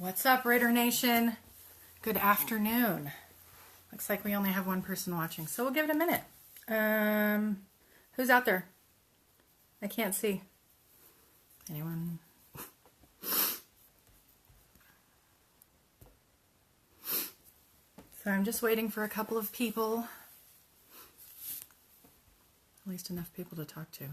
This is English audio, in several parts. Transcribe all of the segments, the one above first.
What's up, Raider Nation? Good afternoon. Looks like we only have one person watching, so we'll give it a minute. Who's out there? I can't see. Anyone? So I'm just waiting for a couple of people. At least enough people to talk to.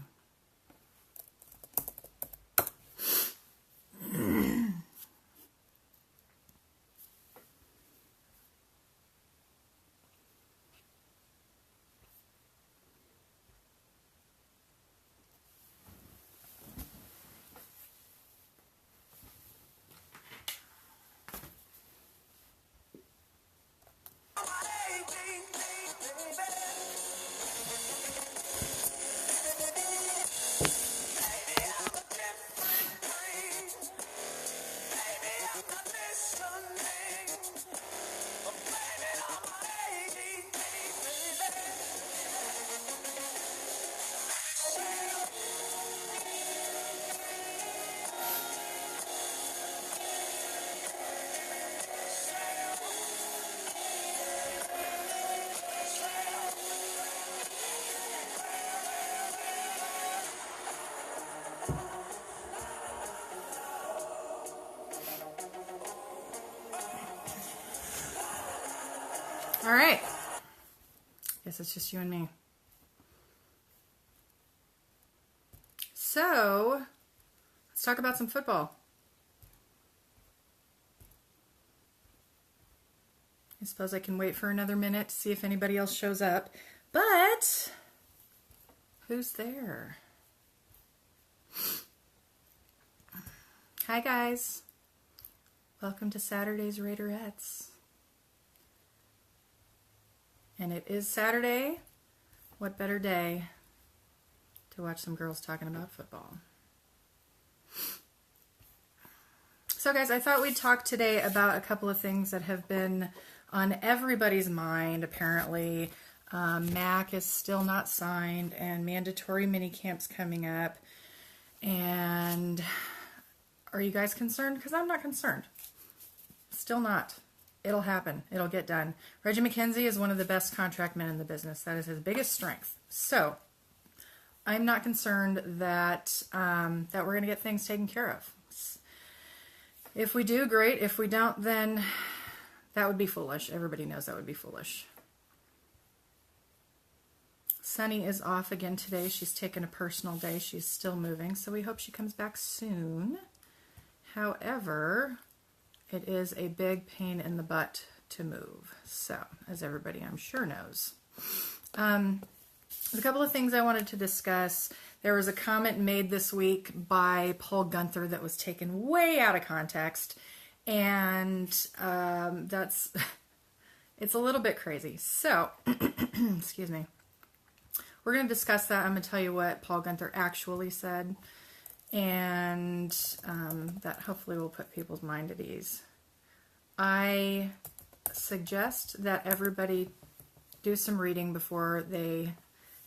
All right. Guess it's just you and me. So, let's talk about some football. I suppose I can wait for another minute to see if anybody else shows up. But, who's there? Hi, guys. Welcome to Saturday's Raiderettes. And it is Saturday. What better day to watch some girls talking about football? So guys, I thought we'd talk today about a couple of things that have been on everybody's mind, apparently. Mac is still not signed, and mandatory mini camps coming up. And are you guys concerned? Because I'm not concerned. Still not. It'll happen. It'll get done. Reggie McKenzie is one of the best contract men in the business. That is his biggest strength. So, I'm not concerned that that we're going to get things taken care of. If we do, great. If we don't, then that would be foolish. Everybody knows that would be foolish. Sunny is off again today. She's taken a personal day. She's still moving, so we hope she comes back soon. However, it is a big pain in the butt to move. So, as everybody I'm sure knows. A couple of things I wanted to discuss. There was a comment made this week by Paul Gunther that was taken way out of context. And it's a little bit crazy. So, excuse me. We're going to discuss that. I'm going to tell you what Paul Gunther actually said. And that hopefully will put people's mind at ease. I suggest that everybody do some reading before they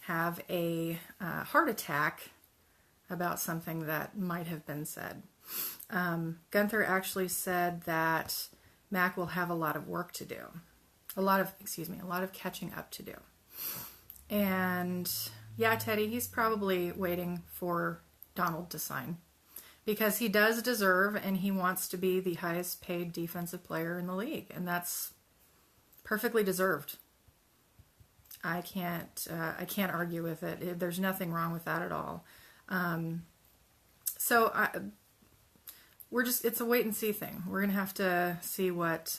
have a heart attack about something that might have been said. Gunther actually said that Mac will have a lot of work to do. A lot of catching up to do. And yeah, Teddy, he's probably waiting for Donald to sign, because he does deserve and he wants to be the highest paid defensive player in the league, and that's perfectly deserved. I can't argue with it. There's nothing wrong with that at all. It's a wait and see thing. We're gonna have to see what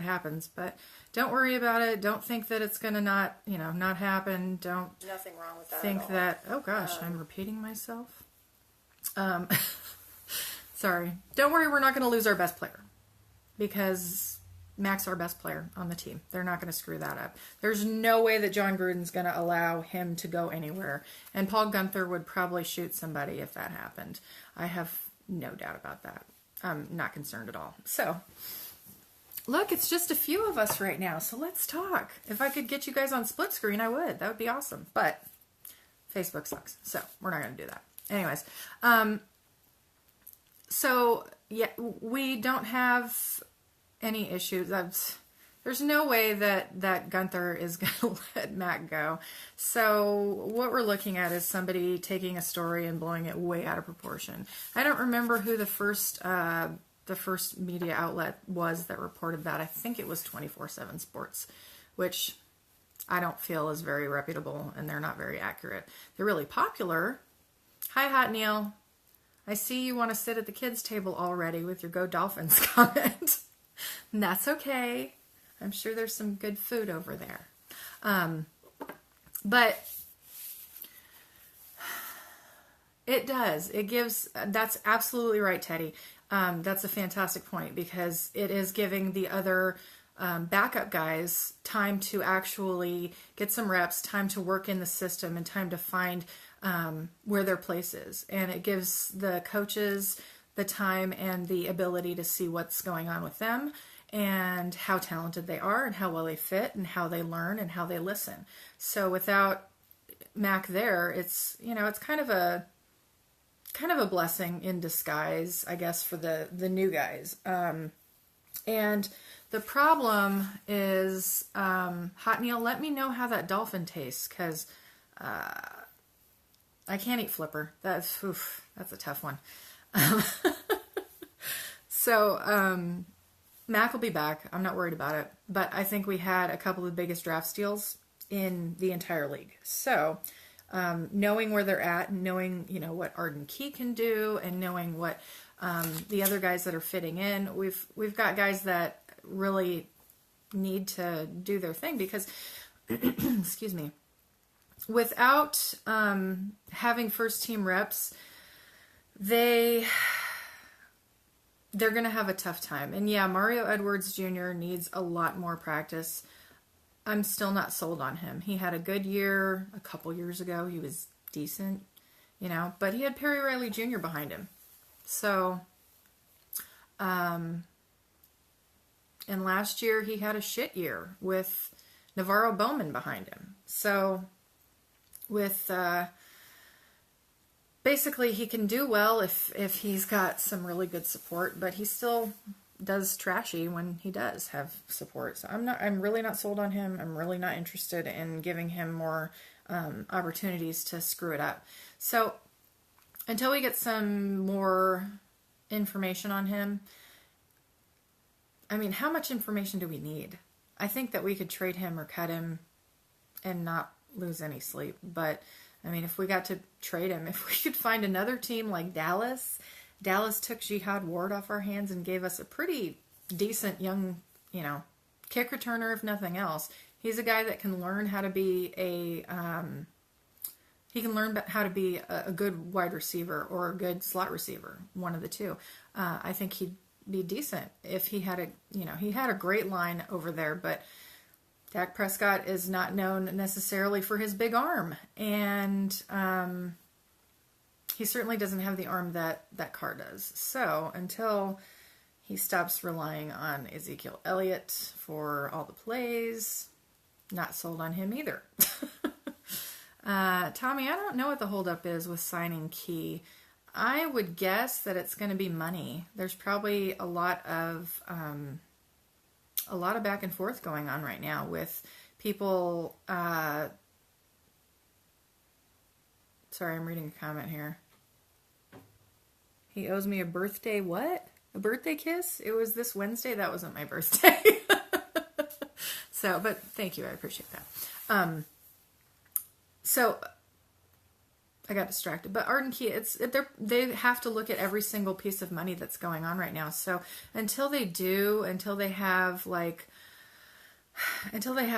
happens, but don't worry about it. Don't think that it's gonna not happen. Nothing wrong with that think at all. that, oh gosh, I'm repeating myself. Sorry. Don't worry, we're not going to lose our best player, because Mac's our best player on the team. They're not going to screw that up. There's no way that John Gruden's going to allow him to go anywhere. And Paul Gunther would probably shoot somebody if that happened. I have no doubt about that. I'm not concerned at all. So, look, it's just a few of us right now, so let's talk. If I could get you guys on split screen, I would. That would be awesome. But Facebook sucks, so we're not going to do that. Anyways, So, yeah, we don't have any issues. There's no way that Gunther is going to let Mac go. So what we're looking at is somebody taking a story and blowing it way out of proportion. I don't remember who the first media outlet was that reported that. I think it was 24/7 Sports, which I don't feel is very reputable, and they're not very accurate. They're really popular. Hi, Hot Neil. I see you want to sit at the kids' table already with your Go Dolphins comment. And that's okay. I'm sure there's some good food over there. But it does. It gives, that's absolutely right, Teddy. That's a fantastic point, because it is giving the other backup guys time to actually get some reps, time to work in the system, and time to find where their place is. And it gives the coaches the time and the ability to see what's going on with them, and how talented they are, and how well they fit, and how they learn, and how they listen. So without Mac there, it's, you know, it's kind of a blessing in disguise, I guess, for the new guys. And the problem is, Hot Neil, let me know how that dolphin tastes, because I can't eat flipper. That's a tough one. So, Mac will be back. I'm not worried about it. But I think we had a couple of the biggest draft steals in the entire league. So, knowing where they're at, and knowing, you know, what Arden Key can do, and knowing what the other guys that are fitting in, we've got guys that really need to do their thing, because, excuse me, without having first team reps, they're going to have a tough time. And yeah, Mario Edwards Jr. needs a lot more practice. I'm still not sold on him. He had a good year a couple years ago. He was decent, you know, but he had Perry Riley Jr. behind him. So, and last year he had a shit year with Navarro Bowman behind him. So, with, basically, he can do well if he's got some really good support, but he still does trashy when he does have support. So I'm really not sold on him. I'm really not interested in giving him more opportunities to screw it up. So until we get some more information on him, I mean, how much information do we need? I think that we could trade him or cut him and not lose any sleep, but I mean, if we got to trade him, if we could find another team like Dallas took Jihad Ward off our hands and gave us a pretty decent young, you know, kick returner, if nothing else. He's a guy that can learn how to be a good wide receiver or a good slot receiver, one of the two. I think he'd be decent if he had he had a great line over there, but Dak Prescott is not known necessarily for his big arm, and he certainly doesn't have the arm that Carr does. So until he stops relying on Ezekiel Elliott for all the plays, not sold on him either. Tommy, I don't know what the holdup is with signing Key. I would guess that it's going to be money. There's probably a lot of back and forth going on right now with people. Sorry, I'm reading a comment here. He owes me a birthday what? A birthday kiss? It was this Wednesday. That wasn't my birthday. So, but thank you. I appreciate that. So I got distracted. But Arden Key, they have to look at every single piece of money that's going on right now. So until they have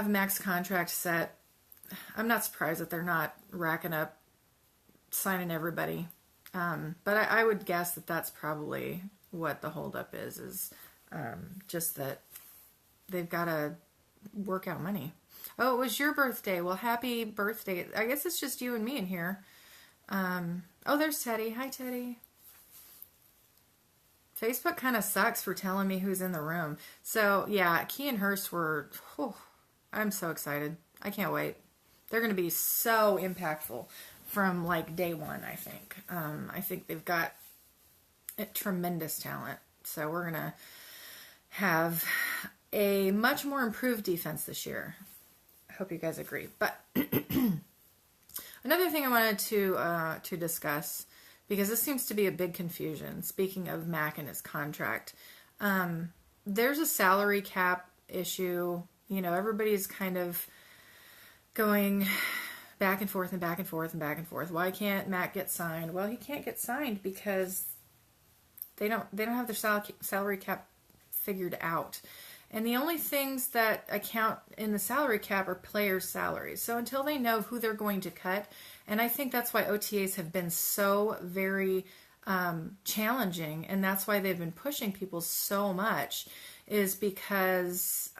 Mac's contract set, I'm not surprised that they're not racking up signing everybody. But I would guess that that's probably what the holdup is just that they've got to work out money. Oh, it was your birthday. Well, happy birthday. I guess it's just you and me in here. Oh, there's Teddy. Hi, Teddy. Facebook kind of sucks for telling me who's in the room. So, yeah, Key and Hurst were... I'm so excited. I can't wait. They're going to be so impactful from, like, day one, I think. I think they've got tremendous talent. So we're going to have a much more improved defense this year. I hope you guys agree. But another thing I wanted to discuss, because this seems to be a big confusion, speaking of Mac and his contract, there's a salary cap issue. You know, everybody's kind of going back and forth and back and forth and back and forth. Why can't Mac get signed? Well, he can't get signed because they don't have their salary cap figured out. And the only things that account in the salary cap are players' salaries. So until they know who they're going to cut, and I think that's why OTAs have been so very challenging, and that's why they've been pushing people so much, is because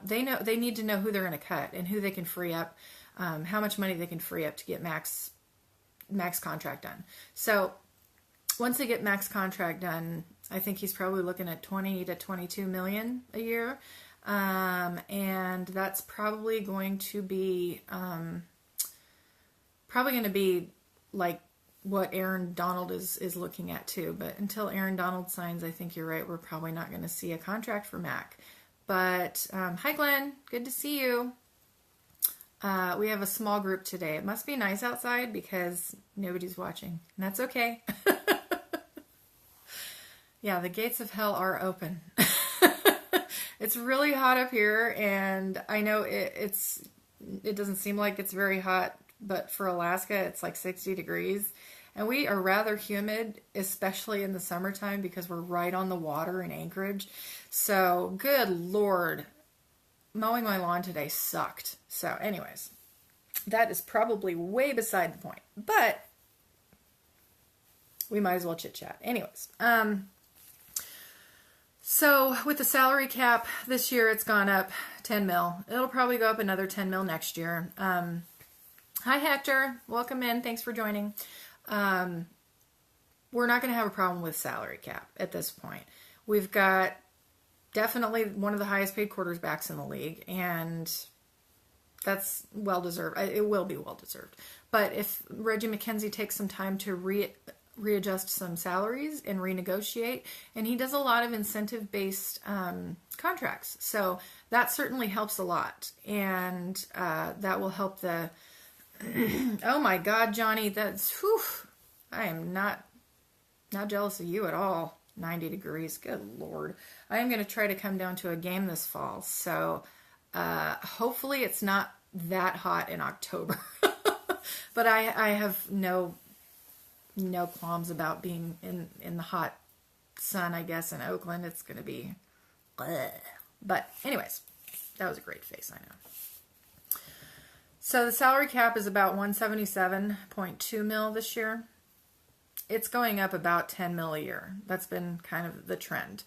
they need to know who they're going to cut and who they can free up, how much money they can free up to get Mac's contract done. So once they get Mac's contract done, I think he's probably looking at 20 to 22 million a year. And that's probably going to be, like what Aaron Donald is looking at too. But until Aaron Donald signs, I think you're right. We're probably not going to see a contract for Mac. But, hi Glenn, good to see you. We have a small group today. It must be nice outside because nobody's watching, and that's okay. Yeah, the gates of hell are open. It's really hot up here, and I know it doesn't seem like it's very hot, but for Alaska, it's like 60 degrees. And we are rather humid, especially in the summertime, because we're right on the water in Anchorage. So, good Lord, mowing my lawn today sucked. So, anyways, that is probably way beside the point. But we might as well chit-chat. Anyways, so with the salary cap this year, it's gone up 10 mil. It'll probably go up another 10 mil next year. Hi, Hector. Welcome in. Thanks for joining. We're not going to have a problem with salary cap at this point. We've got definitely one of the highest paid quarterbacks in the league, and that's well-deserved. It will be well-deserved. But if Reggie McKenzie takes some time to readjust some salaries and renegotiate, and he does a lot of incentive-based contracts, so that certainly helps a lot, and that will help the oh my God, Johnny, that's whew, I am not jealous of you at all. 90 degrees, good Lord. I am going to try to come down to a game this fall, so hopefully it's not that hot in October. But I have no qualms about being in the hot sun, I guess, in Oakland. It's going to be bleh. But anyways, that was a great face, I know. So the salary cap is about 177.2 mil this year. It's going up about 10 mil a year. That's been kind of the trend.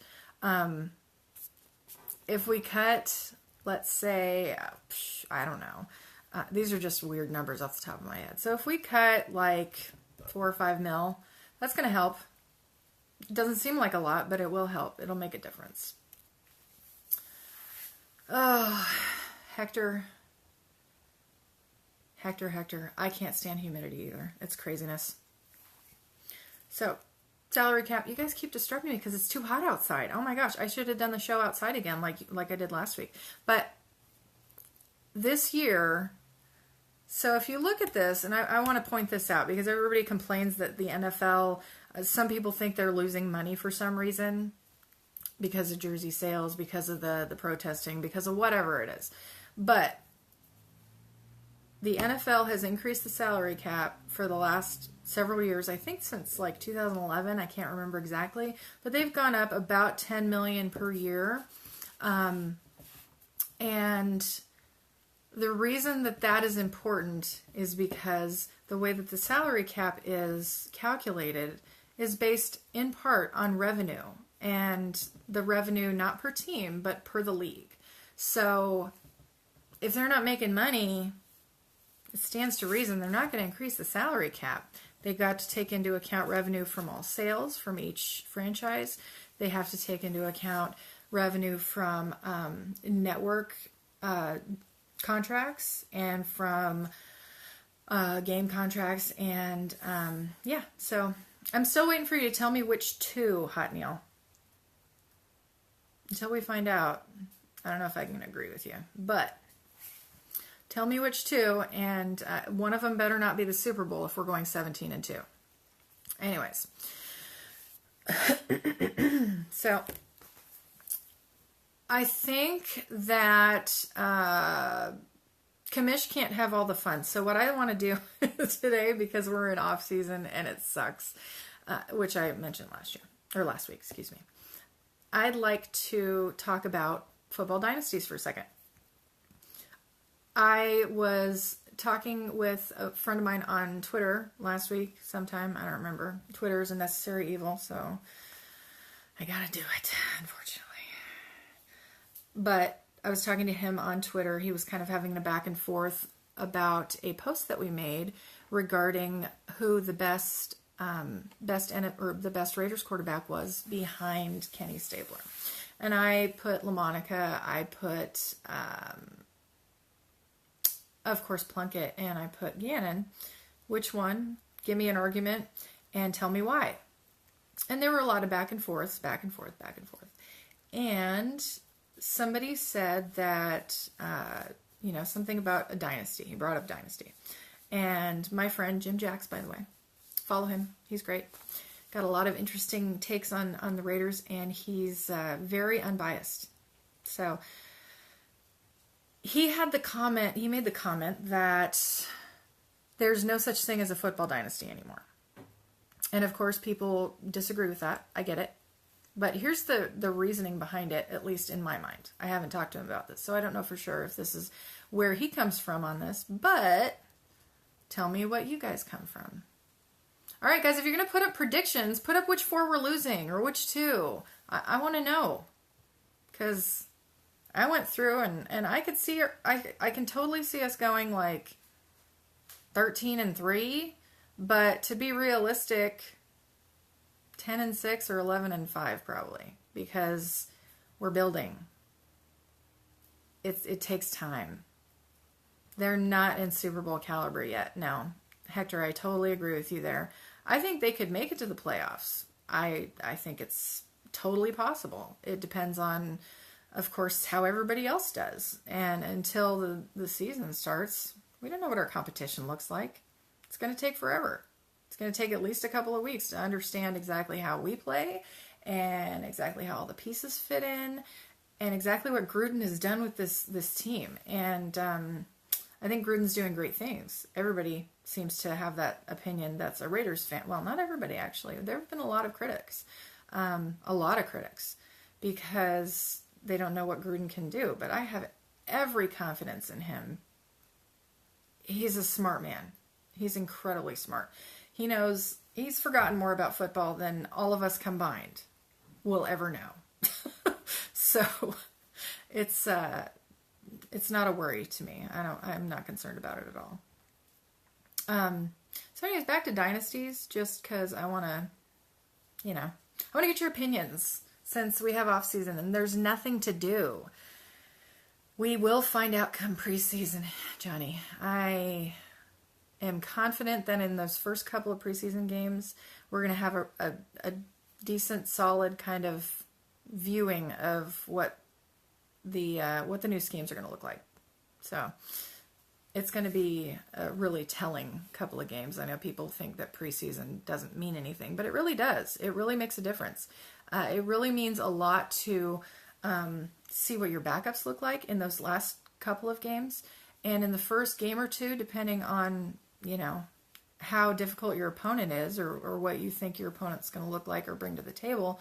If we cut, let's say, I don't know. These are just weird numbers off the top of my head. So if we cut like 4 or 5 mil, that's going to help. It doesn't seem like a lot, but it will help. It'll make a difference. Oh, Hector. I can't stand humidity either. It's craziness. So, salary cap. You guys keep disturbing me because it's too hot outside. Oh my gosh, I should have done the show outside again like I did last week. But this year, so if you look at this, and I want to point this out because everybody complains that the NFL, some people think they're losing money for some reason because of jersey sales, because of the protesting, because of whatever it is. But the NFL has increased the salary cap for the last several years, I think since like 2011, I can't remember exactly, but they've gone up about 10 million per year. And the reason that is important is because the way that the salary cap is calculated is based in part on revenue, and the revenue not per team, but per the league. So if they're not making money, it stands to reason they're not going to increase the salary cap. They got to take into account revenue from all sales from each franchise. They have to take into account revenue from network contracts and from game contracts. And yeah, so I'm still waiting for you to tell me which two, Hot Neil. Until we find out, I don't know if I can agree with you, but tell me which two, and one of them better not be the Super Bowl if we're going 17-2. Anyways, so I think that Kamish can't have all the fun. So what I want to do today, because we're in off season and it sucks, which I mentioned last week, excuse me. I'd like to talk about football dynasties for a second. I was talking with a friend of mine on Twitter last week sometime. I don't remember. Twitter is a necessary evil, so I gotta do it, unfortunately. But I was talking to him on Twitter. He was kind of having a back and forth about a post that we made regarding who the best Raiders quarterback was behind Kenny Stabler. And I put LaMonica, I put, of course, Plunkett, and I put Gannon. Which one? Give me an argument and tell me why. And there were a lot of back and forth. And somebody said that, something about a dynasty. He brought up dynasty. And my friend, Jim Jacks, by the way, follow him. He's great. Got a lot of interesting takes on the Raiders, and he's very unbiased. So he made the comment that there's no such thing as a football dynasty anymore. And of course, people disagree with that. I get it. But here's the reasoning behind it, at least in my mind. I haven't talked to him about this, so I don't know for sure if this is where he comes from on this. But tell me what you guys come from. All right, guys, if you're going to put up predictions, put up which 4 we're losing or which 2. I want to know. Because I went through and I could see, I can totally see us going like 13-3. But to be realistic, 10-6 or 11-5 probably. Because we're building. It takes time. They're not in Super Bowl caliber yet. No. Hector, I totally agree with you there. I think they could make it to the playoffs. I think it's totally possible. It depends on, of course, how everybody else does. And until the season starts, we don't know what our competition looks like. It's going to take forever. It's going to take at least a couple of weeks to understand exactly how we play and exactly how all the pieces fit in and exactly what Gruden has done with this team. And I think Gruden's doing great things. Everybody seems to have that opinion that's a Raiders fan. Well, not everybody, actually. There have been a lot of critics. Because they don't know what Gruden can do. But I have every confidence in him. He's a smart man. He's incredibly smart. He knows, he's forgotten more about football than all of us combined will ever know. So, it's not a worry to me. I'm not concerned about it at all. So anyways, back to dynasties, just because I want to get your opinions since we have off season and there's nothing to do. We will find out come preseason, Johnny. I am confident that in those first couple of preseason games, we're going to have a decent, solid kind of viewing of what the new schemes are going to look like. So it's going to be a really telling couple of games. I know people think that preseason doesn't mean anything, but it really does. It really makes a difference. It really means a lot to see what your backups look like in those last couple of games. And in the first game or two, depending on, how difficult your opponent is or what you think your opponent's going to look like or bring to the table,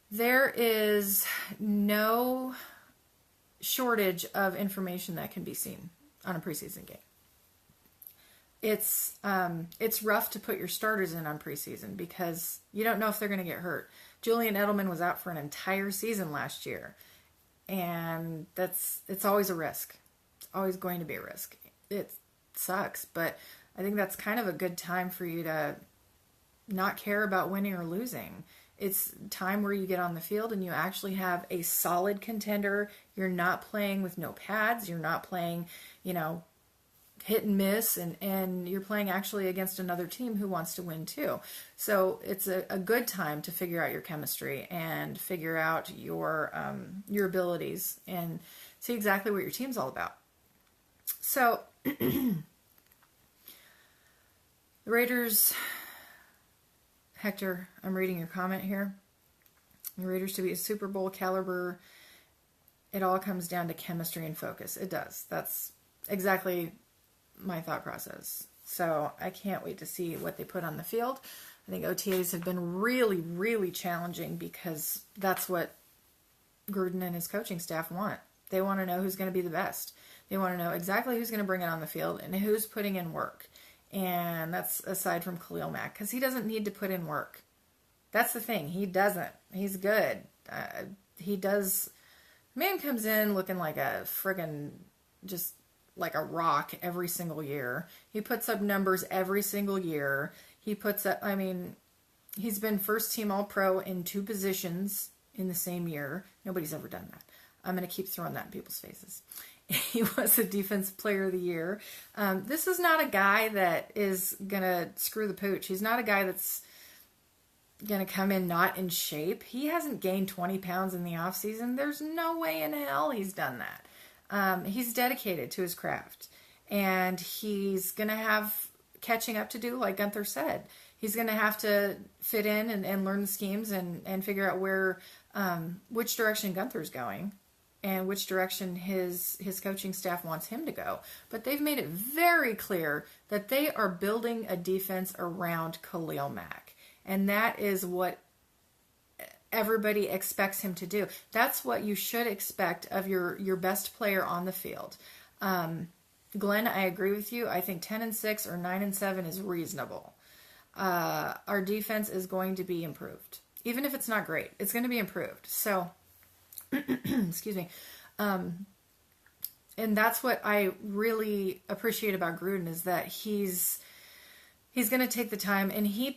there is no shortage of information that can be seen on a preseason game. It's rough to put your starters in on preseason because you don't know if they're going to get hurt. Julian Edelman was out for an entire season last year, and it's always a risk. It's always going to be a risk. It sucks, but I think that's kind of a good time for you to not care about winning or losing. It's time where you get on the field and you actually have a solid contender. You're not playing with no pads. You're not playing, hit and miss, and you're playing actually against another team who wants to win too. So it's a good time to figure out your chemistry and figure out your abilities and see exactly what your team's all about. So the Raiders, Hector, I'm reading your comment here. The Raiders to be a Super Bowl caliber, it all comes down to chemistry and focus. It does. That's exactly my thought process. So I can't wait to see what they put on the field. I think OTAs have been really, really challenging because that's what Gruden and his coaching staff want. They want to know who's going to be the best. They want to know exactly who's going to bring it on the field and who's putting in work. And that's aside from Khalil Mack, because he doesn't need to put in work. That's the thing. He doesn't. He's good. He does. Man comes in looking like a friggin' just like a rock every single year. He puts up numbers every single year. He puts up, I mean, he's been first team All-Pro in 2 positions in the same year. Nobody's ever done that. I'm going to keep throwing that in people's faces. He was a Defensive Player of the Year. This is not a guy that is going to screw the pooch. He's not a guy that's going to come in not in shape. He hasn't gained 20 pounds in the offseason. There's no way in hell he's done that. He's dedicated to his craft. And he's going to have catching up to do, like Gunther said. He's going to have to fit in and learn the schemes and figure out where, which direction Gunther's going and which direction his coaching staff wants him to go. But they've made it very clear that they are building a defense around Khalil Mack. And that is what everybody expects him to do. That's what you should expect of your best player on the field. Glenn, I agree with you. I think 10-6 or 9-7 is reasonable. Our defense is going to be improved. Even if it's not great, it's going to be improved. So, excuse me. And that's what I really appreciate about Gruden is that he's going to take the time, and he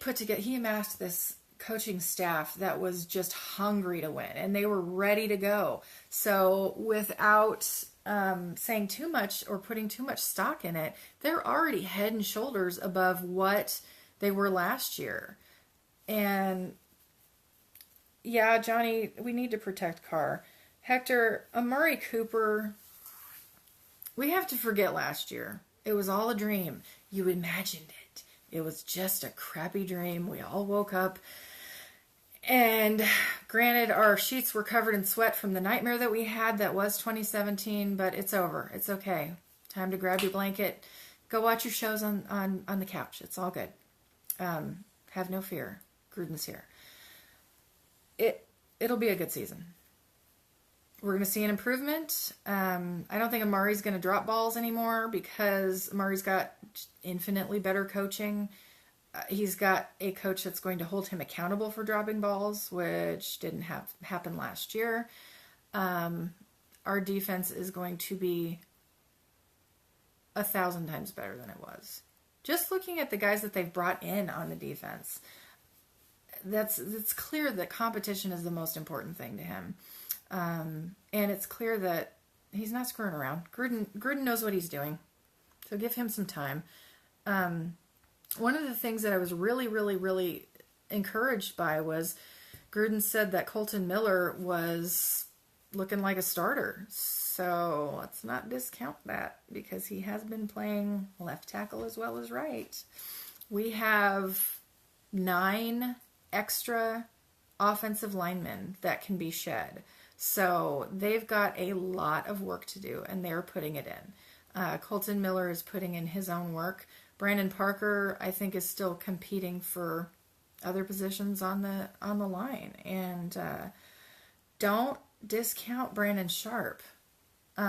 amassed this coaching staff that was just hungry to win, and they were ready to go. So without saying too much or putting too much stock in it, they're already head and shoulders above what they were last year. And yeah, Johnny, we need to protect Carr. Hector, Amari Cooper, we have to forget last year. It was all a dream. You imagined it. It was just a crappy dream. We all woke up. And granted, our sheets were covered in sweat from the nightmare that we had that was 2017, but it's over. It's okay. Time to grab your blanket. Go watch your shows on the couch. It's all good. Have no fear. Gruden's here. It'll be a good season. We're going to see an improvement. I don't think Amari's going to drop balls anymore because Amari's got infinitely better coaching. He's got a coach that's going to hold him accountable for dropping balls, which didn't happen last year. Our defense is going to be 1,000 times better than it was. Just looking at the guys that they've brought in on the defense, it's clear that competition is the most important thing to him. And it's clear that he's not screwing around. Gruden knows what he's doing. So give him some time. One of the things that I was really, really, really encouraged by was Gruden said that Colton Miller was looking like a starter. So let's not discount that because he has been playing left tackle as well as right. We have 9 extra offensive linemen that can be shed. So they've got a lot of work to do, and they're putting it in. Colton Miller is putting in his own work. Brandon Parker, I think, is still competing for other positions on the line. And don't discount Brandon Sharp. Is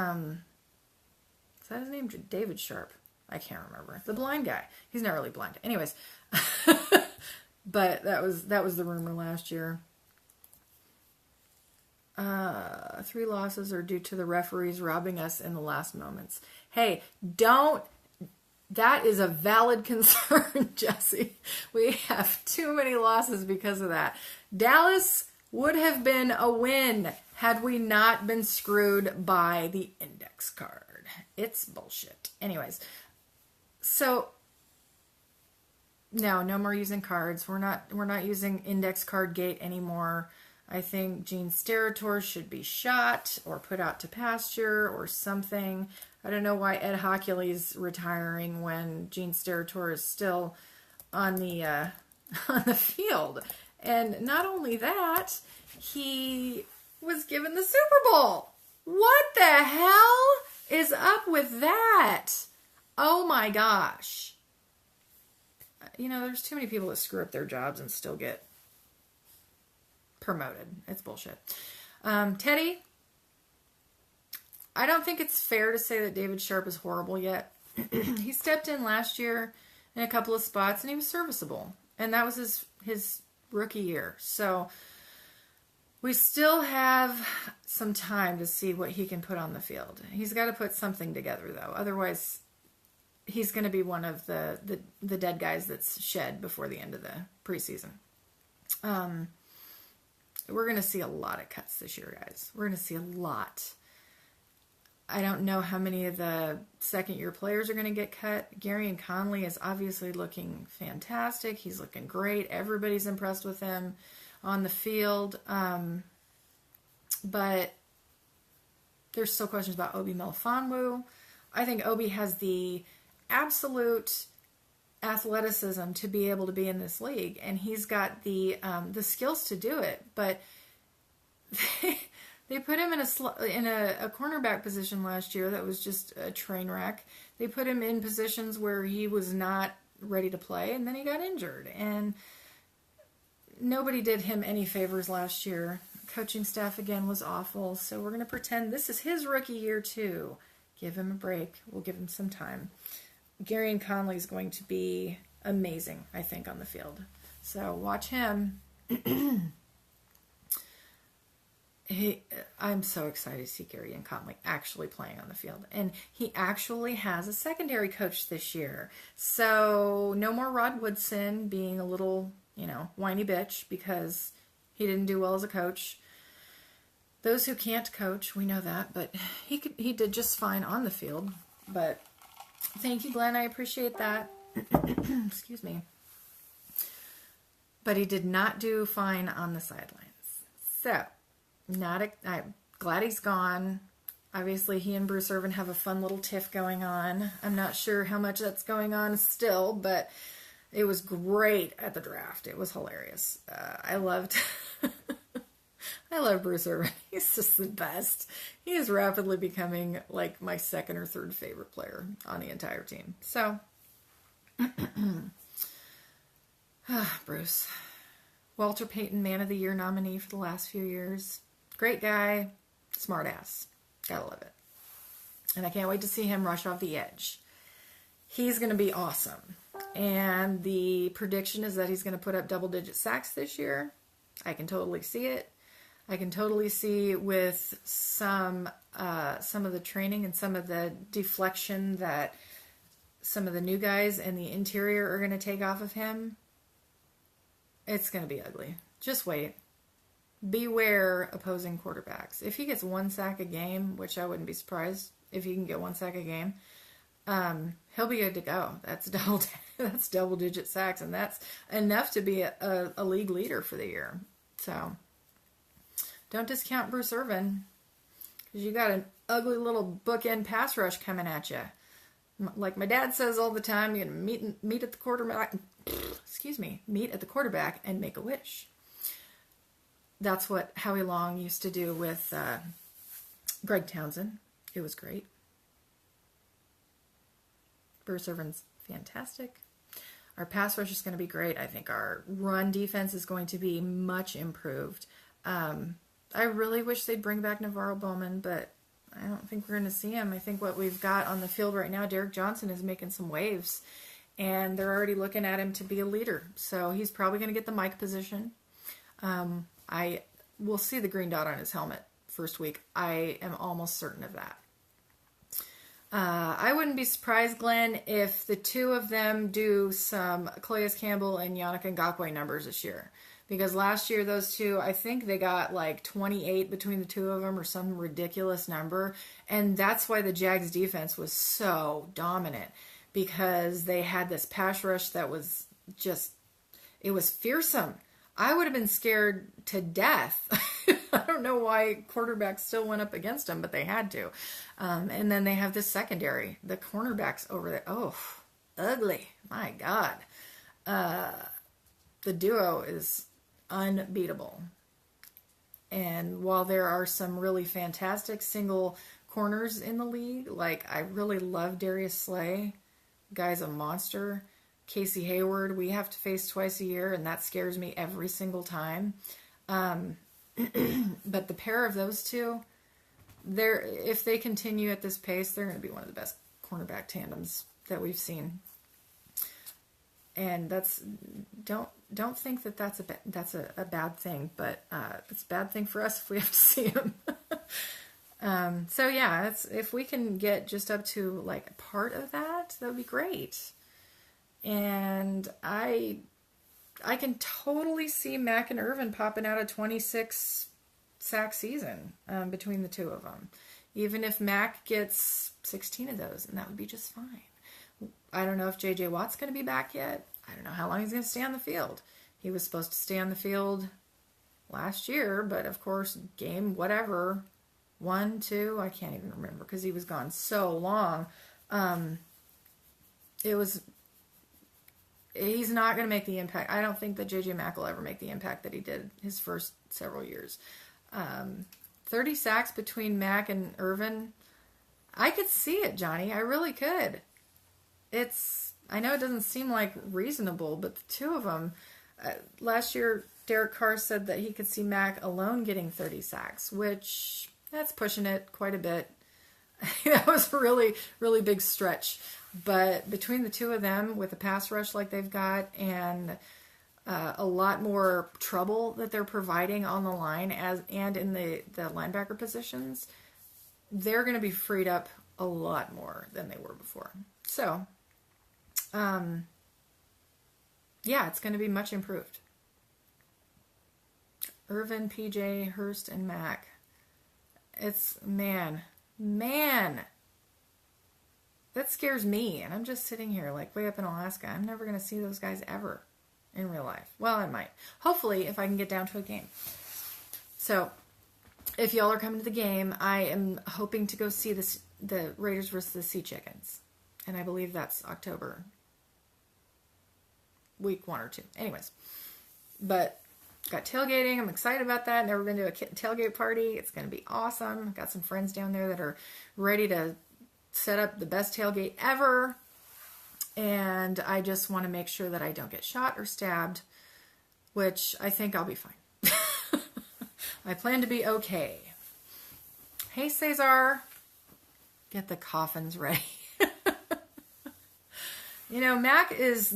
that his name? David Sharp. I can't remember. The blind guy. He's not really blind. Anyways. But that was the rumor last year. 3 losses are due to the referees robbing us in the last moments. Hey, that is a valid concern, Jesse. We have too many losses because of that. Dallas would have been a win had we not been screwed by the index card. It's bullshit. Anyways, So no more using cards. We're not using index card gate anymore. I think Gene Steratore should be shot or put out to pasture or something. I don't know why Ed Hockley's retiring when Gene Steratore is still on the on the field. And not only that, he was given the Super Bowl. What the hell is up with that? Oh my gosh. You know, there's too many people that screw up their jobs and still get promoted. It's bullshit. Teddy, I don't think it's fair to say that David Sharp is horrible yet. He stepped in last year in a couple of spots and he was serviceable. And that was his rookie year. So we still have some time to see what he can put on the field. He's got to put something together, though. Otherwise, he's going to be one of the dead guys that's shed before the end of the preseason. We're going to see a lot of cuts this year, guys. We're going to see a lot. I don't know how many of the second-year players are going to get cut. Gary and Conley is obviously looking fantastic. He's looking great. Everybody's impressed with him on the field. But there's still questions about Obi Melifonwu. I think Obi has the absolute athleticism to be able to be in this league, and he's got the skills to do it. But they put him in a cornerback position last year that was just a train wreck. They put him in positions where he was not ready to play, and then he got injured. And nobody did him any favors last year. Coaching staff, again, was awful. So we're going to pretend this is his rookie year, too. Give him a break. We'll give him some time. Gary and Conley is going to be amazing, I think, on the field. So watch him. I'm so excited to see Gary and Conley actually playing on the field. And he actually has a secondary coach this year. So no more Rod Woodson being a little, whiny bitch because he didn't do well as a coach. Those who can't coach, we know that, but he did just fine on the field. But thank you, Glenn. I appreciate that. Excuse me. But he did not do fine on the sidelines. So, I'm glad he's gone. Obviously, he and Bruce Irvin have a fun little tiff going on. I'm not sure how much that's going on still, but it was great at the draft. It was hilarious. I loved Bruce Irvin. He's just the best. He is rapidly becoming like my second or third favorite player on the entire team. So, Bruce. Walter Payton, Man of the Year nominee for the last few years. Great guy, smart ass. Gotta love it. And I can't wait to see him rush off the edge. He's going to be awesome. And the prediction is that he's going to put up double-digit sacks this year. I can totally see it. I can totally see with some of the training and some of the deflection that some of the new guys in the interior are going to take off of him. It's going to be ugly. Just wait. Beware opposing quarterbacks. If he gets one sack a game, which I wouldn't be surprised if he can get one sack a game, he'll be good to go. That's double-digit sacks, and that's enough to be a league leader for the year. So don't discount Bruce Irvin, because you got an ugly little bookend pass rush coming at you. Like my dad says all the time, you're going to meet at the quarterback. Meet at the quarterback and make a wish. That's what Howie Long used to do with Greg Townsend. It was great. Bruce Irvin's fantastic. Our pass rush is going to be great. I think our run defense is going to be much improved. I really wish they'd bring back Navarro Bowman, but I don't think we're going to see him. I think what we've got on the field right now, Derek Johnson is making some waves, and they're already looking at him to be a leader. So he's probably going to get the mic position. I will see the green dot on his helmet first week. I am almost certain of that. I wouldn't be surprised, Glenn, if the two of them do some Calais Campbell and Yannick Ngakoue numbers this year. Because last year, those two, I think they got like 28 between the two of them or some ridiculous number. And that's why the Jags defense was so dominant. because they had this pass rush that was just, it was fearsome. I would have been scared to death. I don't know why quarterbacks still went up against them, but they had to. And then they have this secondary, the cornerbacks over there. Oh, ugly. My God. The duo is unbeatable. And while there are some really fantastic single corners in the league, like I really love Darius Slay. Guy's a monster. Casey Hayward, we have to face twice a year, and that scares me every single time. But the pair of those two, if they continue at this pace, they're going to be one of the best cornerback tandems that we've seen. And don't think that that's a bad thing, but it's a bad thing for us if we have to see them. So yeah, if we can get just up to like a part of that, that would be great. And I can totally see Mac and Irvin popping out a 26 sack season between the two of them. Even if Mac gets 16 of those, and that would be just fine. I don't know if J.J. Watt's going to be back yet. I don't know how long he's going to stay on the field. He was supposed to stay on the field last year, but of course, game whatever, 1, 2, I can't even remember because he was gone so long. He's not going to make the impact. I don't think that J.J. Mack will ever make the impact that he did his first several years. 30 sacks between Mack and Irvin. I could see it, Johnny. I really could. I know it doesn't seem like reasonable, but the two of them, last year, Derek Carr said that he could see Mack alone getting 30 sacks, which that's pushing it quite a bit. That was a really, really big stretch. But between the two of them, with a pass rush like they've got, and a lot more trouble that they're providing on the line and in the linebacker positions, they're going to be freed up a lot more than they were before. So, yeah, it's going to be much improved. Irvin, PJ, Hurst, and Mack. It's, man, that scares me. And I'm just sitting here like way up in Alaska. I'm never going to see those guys ever in real life. Well, I might. Hopefully, if I can get down to a game. So, if y'all are coming to the game, I am hoping to go see the Raiders versus the Sea Chickens. And I believe that's October. Week 1 or 2. Anyways. But got tailgating. I'm excited about that. Never been to a tailgate party. It's going to be awesome. Got some friends down there that are ready to set up the best tailgate ever. And I just want to make sure that I don't get shot or stabbed, which I think I'll be fine. I plan to be okay. Hey, Cesar. Get the coffins ready. You know, Mac is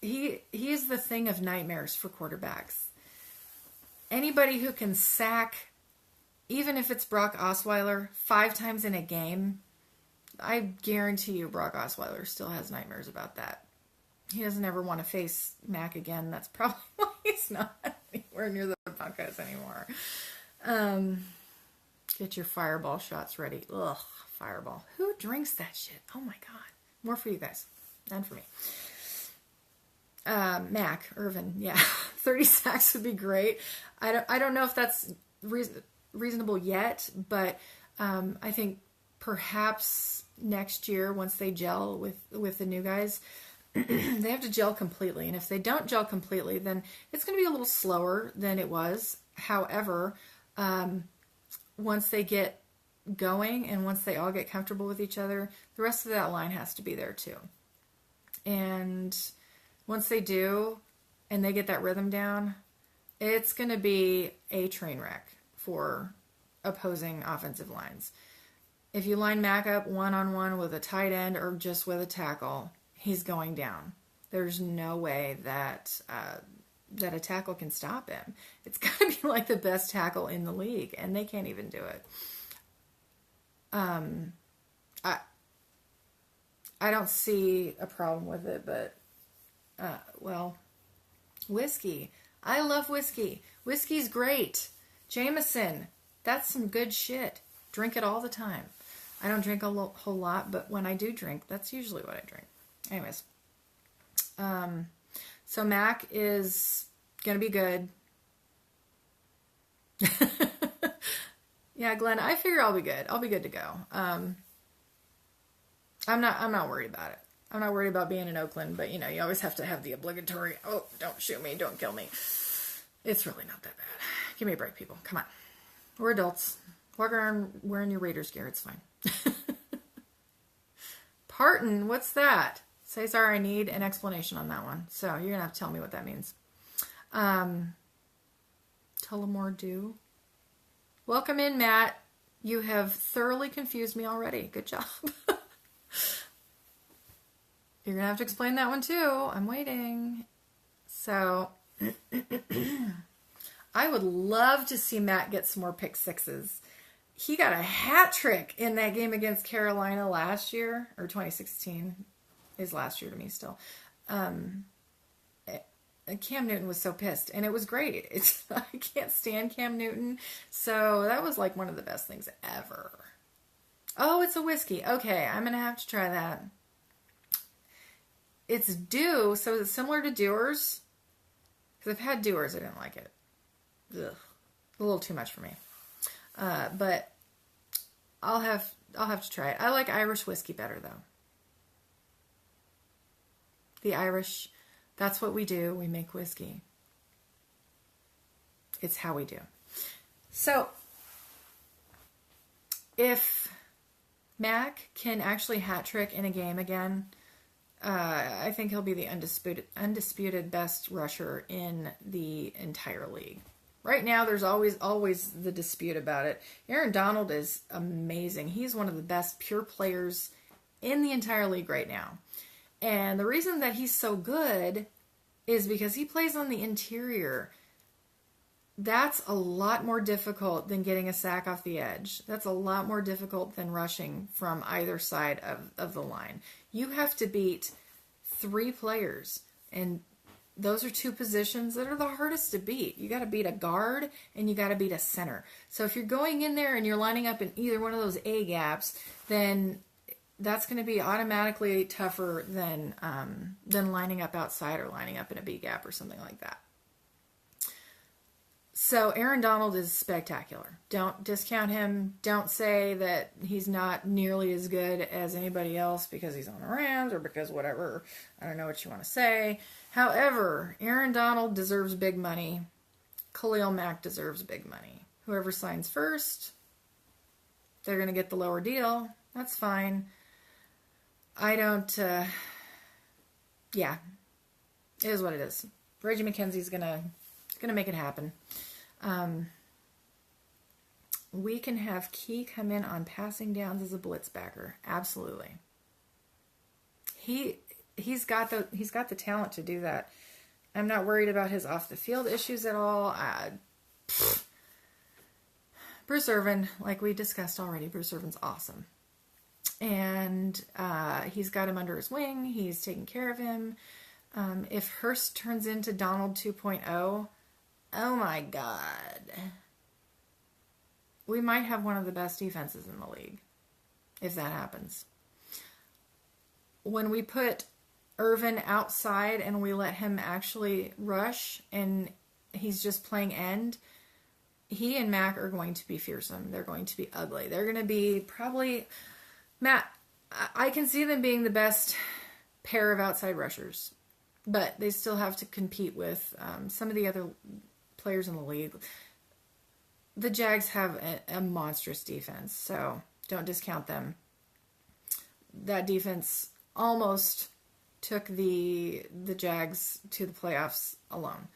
he's the thing of nightmares for quarterbacks. Anybody who can sack, even if it's Brock Osweiler, 5 times in a game, I guarantee you Brock Osweiler still has nightmares about that. He doesn't ever want to face Mac again. That's probably why he's not anywhere near the Broncos anymore. Get your fireball shots ready. Ugh, fireball. Who drinks that shit? Oh my God. More for you guys. None for me. Mac, Irvin, yeah. 30 sacks would be great. I don't know if that's reasonable yet, but I think perhaps next year, once they gel with the new guys, they have to gel completely. And if they don't gel completely, then it's going to be a little slower than it was. However, once they get going and once they all get comfortable with each other, the rest of that line has to be there too. And once they do, and they get that rhythm down, it's going to be a train wreck for opposing offensive lines. If you line Mac up one-on-one with a tight end or just with a tackle, he's going down. There's no way that a tackle can stop him. It's got to be like the best tackle in the league, and they can't even do it. I don't see a problem with it, but whiskey. I love whiskey. Whiskey's great. Jameson, that's some good shit. Drink it all the time. I don't drink a whole lot, but when I do drink, that's usually what I drink. Anyways, so Mac is gonna be good. Yeah, Glenn, I figure I'll be good. I'll be good to go. I'm not worried about it. I'm not worried about being in Oakland, but you know, you always have to have the obligatory, oh, don't shoot me, don't kill me. It's really not that bad. Give me a break, people. Come on. We're adults. Walk around wearing your Raiders gear. It's fine. Parton, what's that? Say sorry, I need an explanation on that one. So you're going to have to tell me what that means. Tullamore Dew. Welcome in, Matt. You have thoroughly confused me already. Good job. You're going to have to explain that one too. I'm waiting. So I would love to see Matt get some more pick sixes. He got a hat trick in that game against Carolina last year, or 2016 is last year to me still. Cam Newton was so pissed, and it was great. I can't stand Cam Newton, so that was like one of the best things ever. Oh, it's a whiskey. Okay, I'm gonna have to try that. It's Dew, so it's similar to Dewar's. Because I've had Dewar's, I didn't like it. Ugh, a little too much for me. But I'll have to try it. I like Irish whiskey better though. The Irish, that's what we do. We make whiskey. It's how we do. So if Mac can actually hat trick in a game again, I think he'll be the undisputed best rusher in the entire league. Right now, there's always the dispute about it. Aaron Donald is amazing. He's one of the best pure players in the entire league right now. And the reason that he's so good is because he plays on the interior. That's a lot more difficult than getting a sack off the edge. That's a lot more difficult than rushing from either side of the line. You have to beat 3 players, and those are 2 positions that are the hardest to beat. You got to beat a guard and you got to beat a center. So if you're going in there and you're lining up in either one of those A gaps, then that's going to be automatically tougher than lining up outside or lining up in a B gap or something like that. So Aaron Donald is spectacular. Don't discount him. Don't say that he's not nearly as good as anybody else because he's on the Rams or because whatever. I don't know what you want to say. However, Aaron Donald deserves big money. Khalil Mack deserves big money. Whoever signs first, they're going to get the lower deal. That's fine. I don't, yeah, it is what it is. Reggie McKenzie's going to make it happen. We can have Key come in on passing downs as a blitz backer. Absolutely. He's got the talent to do that. I'm not worried about his off the field issues at all. Bruce Irvin, like we discussed already, Bruce Irvin's awesome. And he's got him under his wing. He's taking care of him. If Hurst turns into Donald 2.0, oh my God. We might have one of the best defenses in the league if that happens. When we put Irvin outside and we let him actually rush and he's just playing end, he and Mac are going to be fearsome. They're going to be ugly. They're going to be probably... Matt, I can see them being the best pair of outside rushers, but they still have to compete with some of the other players in the league. The Jags have a monstrous defense, so don't discount them. That defense almost took the Jags to the playoffs alone.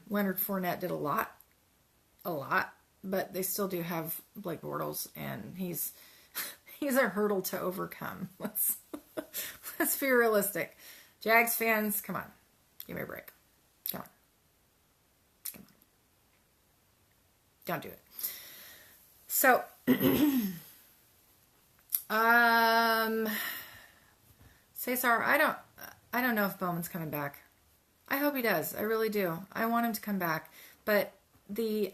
Leonard Fournette did a lot, but they still do have Blake Bortles, and he's a hurdle to overcome. Let's be realistic. Jags fans, come on. Give me a break. Come on. Don't do it. So, Cesar, I don't know if Bowman's coming back. I hope he does. I really do. I want him to come back. But the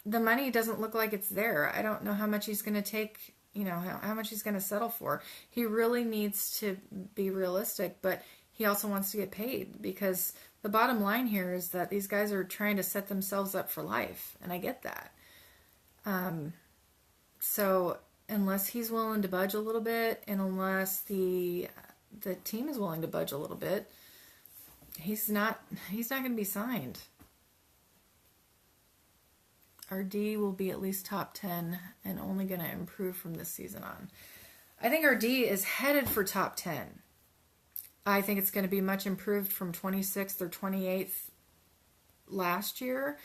money doesn't look like it's there. I don't know how much he's going to take how much he's going to settle for. He really needs to be realistic, but he also wants to get paid, because the bottom line here is that these guys are trying to set themselves up for life, and I get that. So unless he's willing to budge a little bit, and unless the team is willing to budge a little bit, he's not going to be signed. Our D will be at least top 10 and only going to improve from this season on. I think our D is headed for top 10. I think it's going to be much improved from 26th or 28th last year.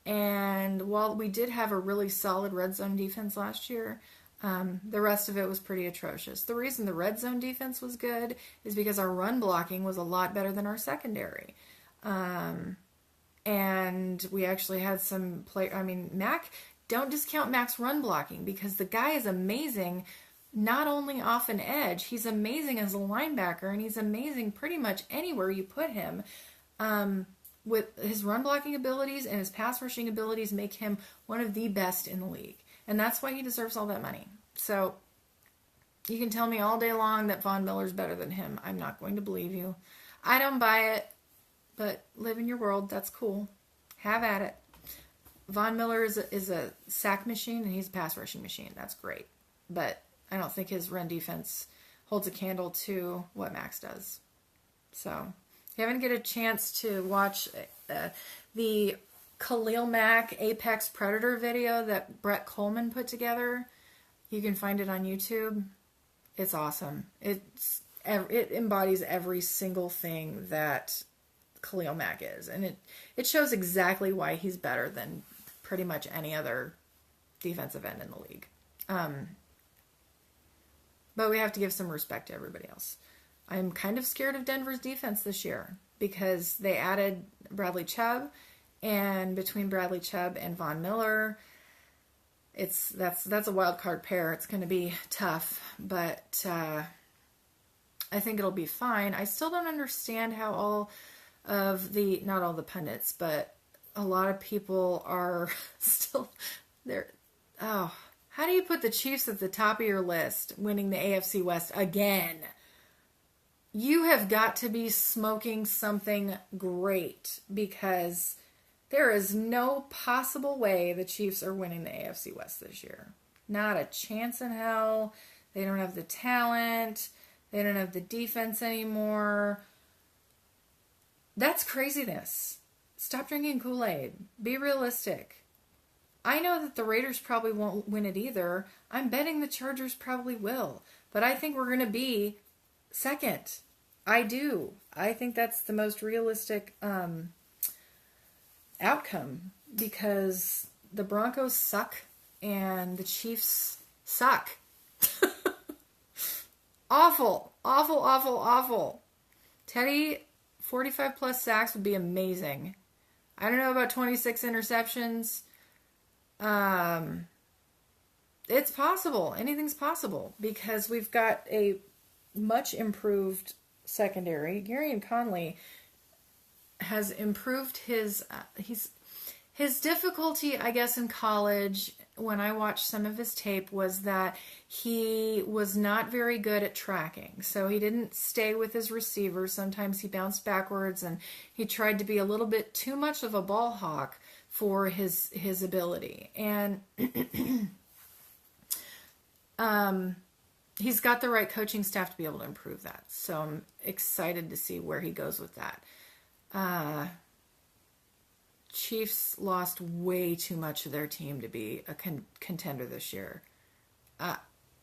And while we did have a really solid red zone defense last year, the rest of it was pretty atrocious. The reason the red zone defense was good is because our run blocking was a lot better than our secondary. And we actually had some Mac, don't discount Mac's run blocking, because the guy is amazing, not only off an edge, he's amazing as a linebacker, and he's amazing pretty much anywhere you put him. With his run blocking abilities and his pass rushing abilities make him one of the best in the league. And that's why he deserves all that money. So you can tell me all day long that Von Miller's better than him. I'm not going to believe you. I don't buy it, but live in your world. That's cool. Have at it. Von Miller is a sack machine, and he's a pass rushing machine. That's great. But I don't think his run defense holds a candle to what Max does. So if you haven't get a chance to watch the Khalil Mack Apex Predator video that Brett Coleman put together, you can find it on YouTube. It's awesome. It embodies every single thing that Khalil Mack is, and it shows exactly why he's better than pretty much any other defensive end in the league. But we have to give some respect to everybody else. I'm kind of scared of Denver's defense this year, because they added Bradley Chubb, and between Bradley Chubb and Von Miller, that's a wild card pair. It's going to be tough, but I think it'll be fine. I still don't understand how not all the pundits, but a lot of people are still there. Oh, how do you put the Chiefs at the top of your list, winning the AFC West again? You have got to be smoking something great, because there is no possible way the Chiefs are winning the AFC West this year. Not a chance in hell. They don't have the talent. They don't have the defense anymore. That's craziness. Stop drinking Kool-Aid. Be realistic. I know that the Raiders probably won't win it either. I'm betting the Chargers probably will. But I think we're going to be second. I do. I think that's the most realistic outcome, because the Broncos suck and the Chiefs suck. Awful. Awful, awful, awful. Teddy, 45 plus sacks would be amazing. I don't know about 26 interceptions. It's possible. Anything's possible, because we've got a much improved secondary. Gary Conley has improved his difficulty, I guess, in college. When I watched some of his tape, was that he was not very good at tracking. So he didn't stay with his receivers. Sometimes he bounced backwards, and he tried to be a little bit too much of a ball hawk for his ability. And he's got the right coaching staff to be able to improve that. So I'm excited to see where he goes with that. Chiefs lost way too much of their team to be a contender this year.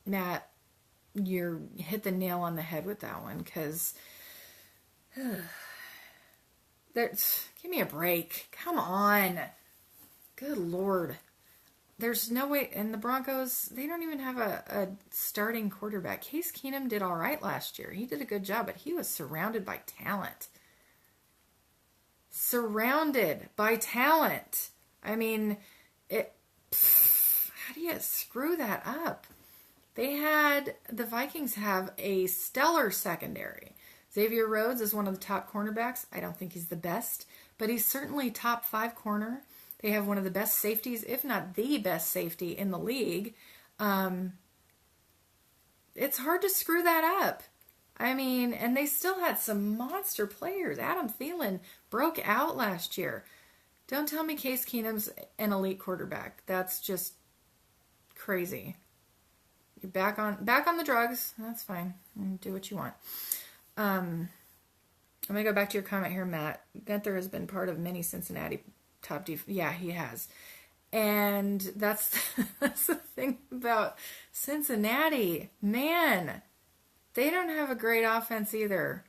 Matt, you hit the nail on the head with that one, because give me a break. Come on. Good Lord. There's no way. And the Broncos, they don't even have a starting quarterback. Case Keenum did all right last year. He did a good job, but he was surrounded by talent. Surrounded by talent. I mean, how do you screw that up? The Vikings have a stellar secondary. Xavier Rhodes is one of the top cornerbacks. I don't think he's the best, but he's certainly top 5 corner. They have one of the best safeties, if not the best safety in the league. it's hard to screw that up. I mean, and they still had some monster players. Adam Thielen broke out last year. Don't tell me Case Keenum's an elite quarterback. That's just crazy. You're back on the drugs. That's fine. Do what you want. I'm going to go back to your comment here, Matt. Gunther has been part of many Cincinnati top defense. Yeah, he has. And that's the thing about Cincinnati. Man, they don't have a great offense either.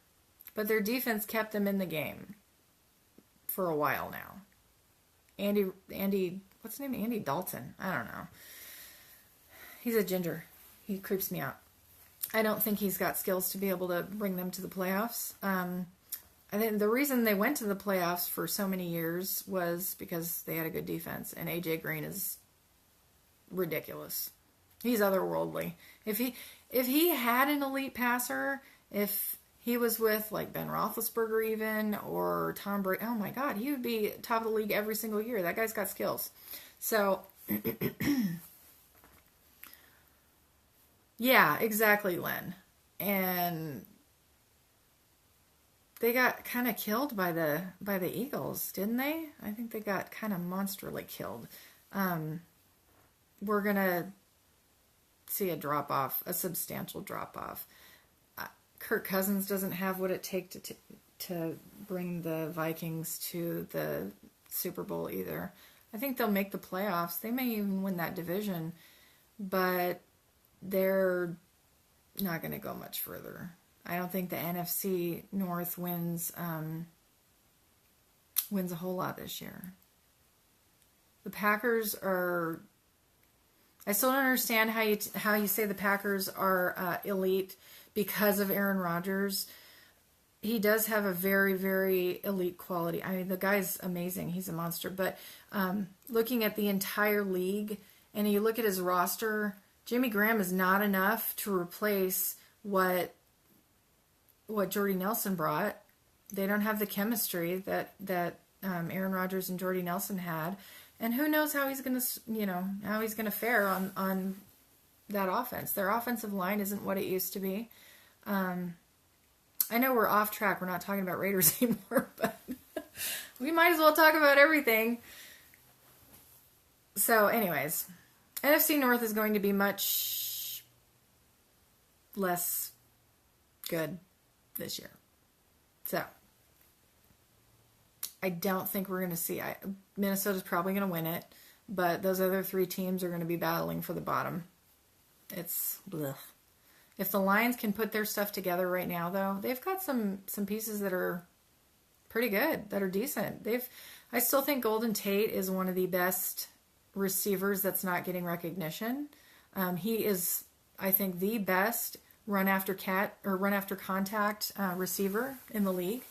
But their defense kept them in the game for a while now. Andy, what's his name? Andy Dalton. I don't know. He's a ginger. He creeps me out. I don't think he's got skills to be able to bring them to the playoffs. I think the reason they went to the playoffs for so many years was because they had a good defense, and AJ Green is ridiculous. He's otherworldly. If he had an elite passer, if he was with like Ben Roethlisberger even, or Tom Brady, oh my God, he would be top of the league every single year. That guy's got skills. So, yeah, exactly, Len. And they got kind of killed by the Eagles, didn't they? I think they got kind of monsterly killed. We're gonna see a drop off, a substantial drop off. Kirk Cousins doesn't have what it takes to bring the Vikings to the Super Bowl either. I think they'll make the playoffs. They may even win that division, but they're not going to go much further. I don't think the NFC North wins a whole lot this year. The Packers are... I still don't understand how you say the Packers are elite because of Aaron Rodgers. He does have a very, very elite quality. I mean, the guy's amazing. He's a monster. But looking at the entire league, and you look at his roster, Jimmy Graham is not enough to replace what Jordy Nelson brought. They don't have the chemistry that Aaron Rodgers and Jordy Nelson had. And who knows how he's going to fare on that offense. Their offensive line isn't what it used to be. I know we're off track. We're not talking about Raiders anymore, but we might as well talk about everything. So anyways, NFC North is going to be much less good this year. So I don't think we're going to see... Minnesota's probably going to win it, but those other three teams are going to be battling for the bottom. It's... blech. If the Lions can put their stuff together right now, though, they've got some pieces that are pretty good, that are decent. I still think Golden Tate is one of the best receivers that's not getting recognition. He is, I think, the best run after contact receiver in the league.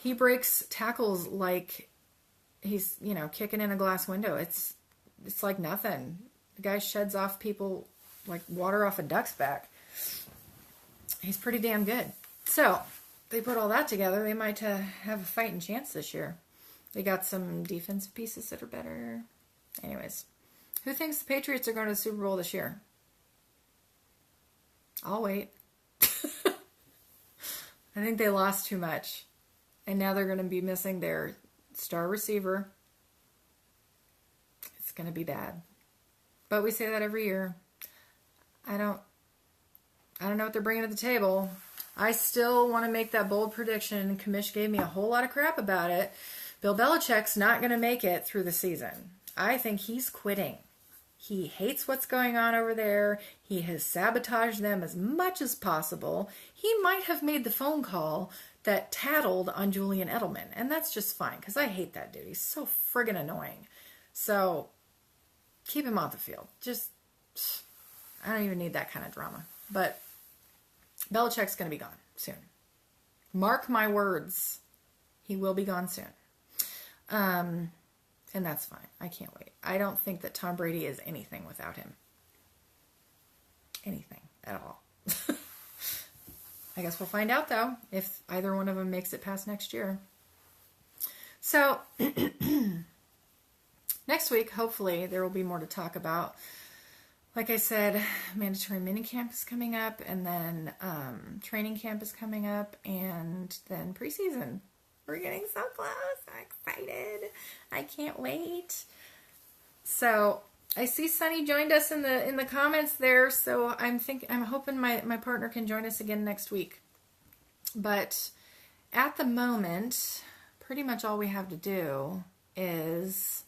He breaks tackles like he's, kicking in a glass window. It's like nothing. The guy sheds off people like water off a duck's back. He's pretty damn good. So, they put all that together, they might have a fighting chance this year. They got some defensive pieces that are better. Anyways, who thinks the Patriots are going to the Super Bowl this year? I'll wait. I think they lost too much. And now they're going to be missing their star receiver. It's going to be bad. But we say that every year. I don't know what they're bringing to the table. I still want to make that bold prediction. Kamish gave me a whole lot of crap about it. Bill Belichick's not going to make it through the season. I think he's quitting. He hates what's going on over there. He has sabotaged them as much as possible. He might have made the phone call that tattled on Julian Edelman. And that's just fine, because I hate that dude. He's so friggin' annoying. So, keep him off the field. I don't even need that kind of drama. But Belichick's going to be gone soon. Mark my words. He will be gone soon. And that's fine. I can't wait. I don't think that Tom Brady is anything without him. Anything at all. I guess we'll find out, though, if either one of them makes it past next year. So, next week, hopefully, there will be more to talk about. like I said, mandatory minicamp is coming up, and then training camp is coming up, and then preseason. We're getting so close. I'm excited. I can't wait. So I see Sunny joined us in the comments there. So I'm hoping my partner can join us again next week. But at the moment, pretty much all we have to do is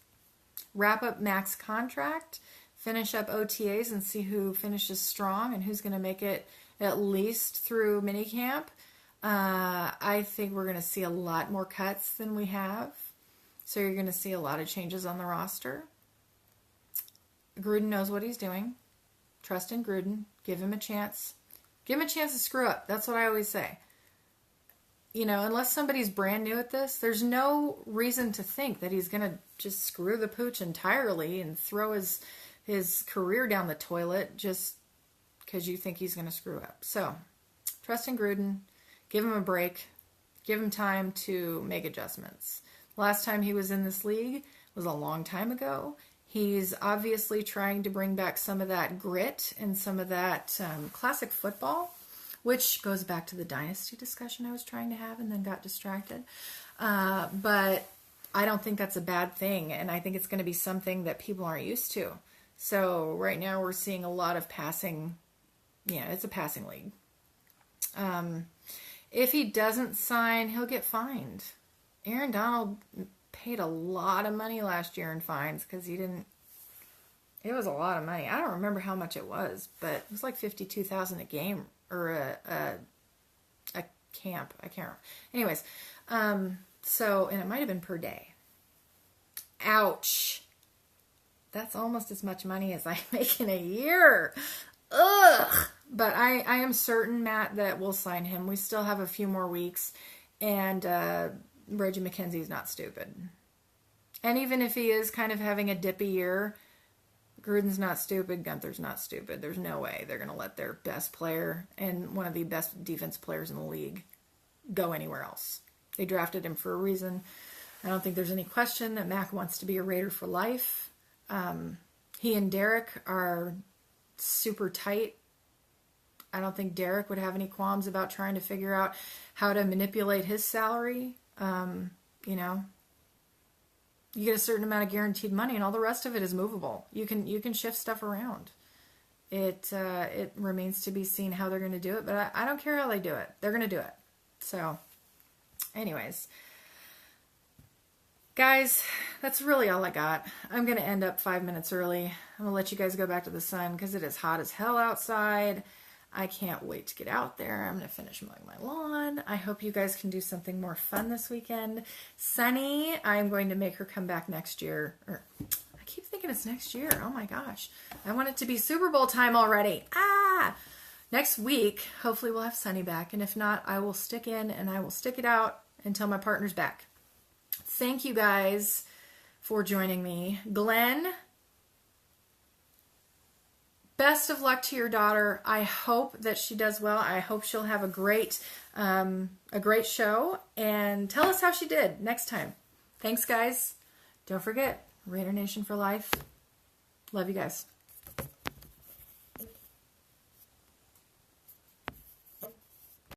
wrap up Mac's contract, finish up OTAs, and see who finishes strong and who's going to make it at least through minicamp. I think we're going to see a lot more cuts than we have. So you're going to see a lot of changes on the roster. Gruden knows what he's doing. Trust in Gruden. Give him a chance. Give him a chance to screw up. That's what I always say. You know, unless somebody's brand new at this, there's no reason to think that he's going to just screw the pooch entirely and throw his career down the toilet just because you think he's going to screw up. So, trust in Gruden. Give him a break. Give him time to make adjustments. Last time he was in this league was a long time ago. He's obviously trying to bring back some of that grit and some of that classic football, which goes back to the dynasty discussion I was trying to have and then got distracted. But I don't think that's a bad thing, and I think it's going to be something that people aren't used to. So right now we're seeing a lot of passing. Yeah, it's a passing league. If he doesn't sign, he'll get fined. Aaron Donald paid a lot of money last year in fines because he didn't. It was a lot of money. I don't remember how much it was, but it was like $52,000 a game or a camp. I can't remember. Anyways, so, and it might have been per day. Ouch. That's almost as much money as I make in a year. Ugh. But I am certain, Matt, that we'll sign him. We still have a few more weeks. And Reggie McKenzie's not stupid. And even if he is kind of having a dippy year, Gruden's not stupid. Gunther's not stupid. There's no way they're going to let their best player and one of the best defense players in the league go anywhere else. They drafted him for a reason. I don't think there's any question that Mac wants to be a Raider for life. He and Derek are super tight. I don't think Derek would have any qualms about trying to figure out how to manipulate his salary. You know, you get a certain amount of guaranteed money and all the rest of it is movable. You can shift stuff around. It remains to be seen how they're going to do it, but I don't care how they do it. They're going to do it. So anyways, guys, that's really all I got. I'm going to end up 5 minutes early. I'm going to let you guys go back to the sun because it is hot as hell outside. I can't wait to get out there. I'm going to finish mowing my lawn. I hope you guys can do something more fun this weekend. Sunny, I'm going to make her come back next year. I keep thinking it's next year. Oh my gosh. I want it to be Super Bowl time already. Next week, hopefully we'll have Sunny back. And if not, I will stick in and I will stick it out until my partner's back. Thank you guys for joining me. Glenn, best of luck to your daughter. I hope that she does well. I hope she'll have a great show. And tell us how she did next time. Thanks, guys. Don't forget, Raider Nation for life. Love you guys.